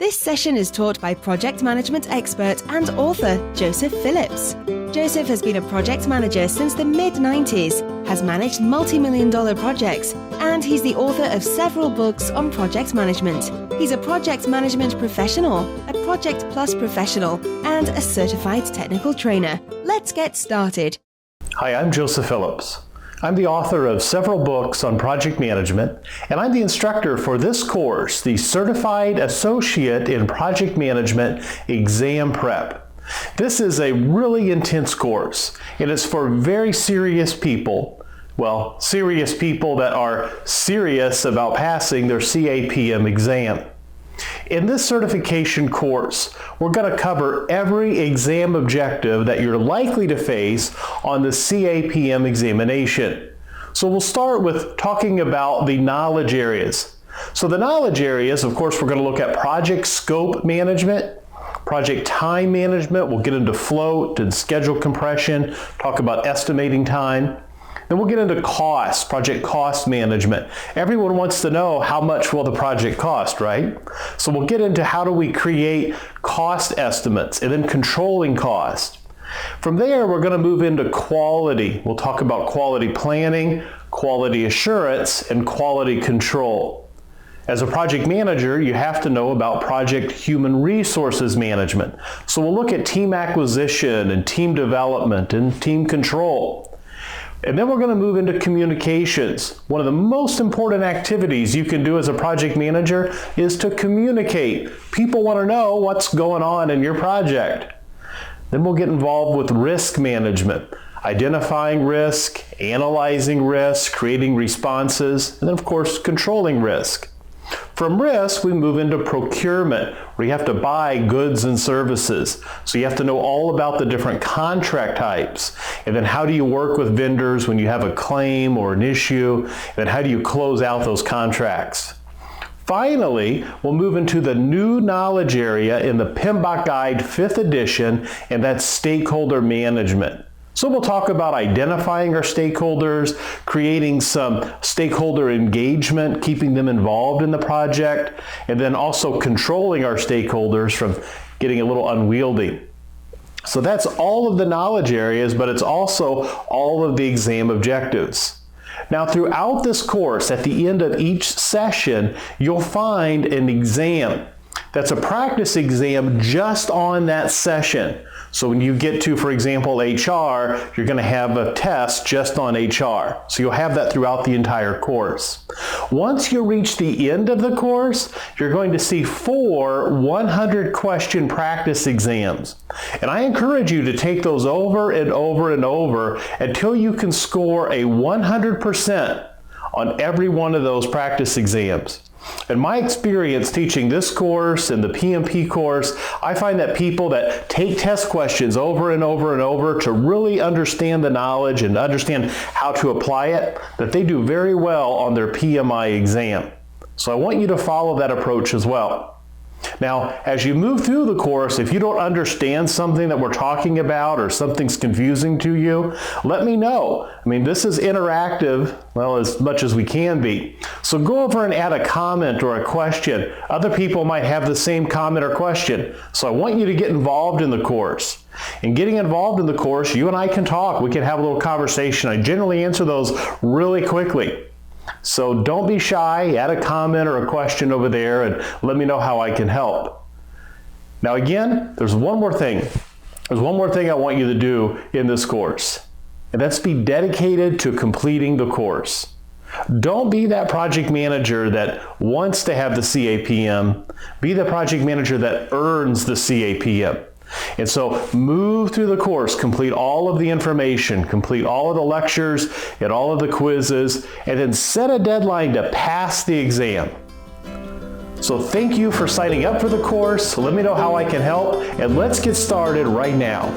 This session is taught by project management expert and author Joseph Phillips. Joseph has been a project manager since the mid-90s, has managed multi-million-dollar projects, and he's the author of several books on project management. He's a project management professional, a Project Plus professional, and a certified technical trainer. Let's get started. Hi, I'm Joseph Phillips. I'm the author of several books on project management, and I'm the instructor for this course, the Certified Associate in Project Management Exam Prep. This is a really intense course, and it's for very serious people. Well, serious people that are serious about passing their CAPM exam. In this certification course, we're going to cover every exam objective that you're likely to face on the CAPM examination. So we'll start with talking about the knowledge areas. So the knowledge areas, of course, we're going to look at project scope management, project time management. We'll get into float and schedule compression, talk about estimating time. Then we'll get into cost, project cost management. Everyone wants to know how much will the project cost, right? So we'll get into how do we create cost estimates and then controlling cost. From there, we're going to move into quality. We'll talk about quality planning, quality assurance, and quality control. As a project manager, you have to know about project human resources management. So we'll look at team acquisition and team development and team control. And then we're going to move into communications. One of the most important activities you can do as a project manager is to communicate. People want to know what's going on in your project. Then we'll get involved with risk management, identifying risk, analyzing risk, creating responses, and then of course controlling risk. From risk, we move into procurement, where you have to buy goods and services. So you have to know all about the different contract types. And then how do you work with vendors when you have a claim or an issue? And then how do you close out those contracts? Finally, we'll move into the new knowledge area in the PMBOK Guide 5th edition, and that's stakeholder management. So we'll talk about identifying our stakeholders, creating some stakeholder engagement, keeping them involved in the project, and then also controlling our stakeholders from getting a little unwieldy. So that's all of the knowledge areas, but it's also all of the exam objectives. Now, throughout this course, at the end of each session, you'll find an exam. That's a practice exam just on that session. So when you get to, for example, HR, you're going to have a test just on HR. So you'll have that throughout the entire course. Once you reach the end of the course, you're going to see 4 100-question practice exams. And I encourage you to take those over and over and over until you can score a 100% on every one of those practice exams. In my experience teaching this course and the PMP course, I find that people that take test questions over and over and over to really understand the knowledge and understand how to apply it, that they do very well on their PMI exam. So I want you to follow that approach as well. Now, as you move through the course, if you don't understand something that we're talking about or something's confusing to you, let me know. I mean, this is interactive, well, as much as we can be. So go over and add a comment or a question. Other people might have the same comment or question. So I want you to get involved in the course. And getting involved in the course, you and I can talk. We can have a little conversation. I generally answer those really quickly. So don't be shy, add a comment or a question over there and let me know how I can help. Now again, there's one more thing. There's one more thing I want you to do in this course, and that's be dedicated to completing the course. Don't be that project manager that wants to have the CAPM. Be the project manager that earns the CAPM. And so move through the course, complete all of the information, complete all of the lectures and all of the quizzes, and then set a deadline to pass the exam. So thank you for signing up for the course. Let me know how I can help, and let's get started right now.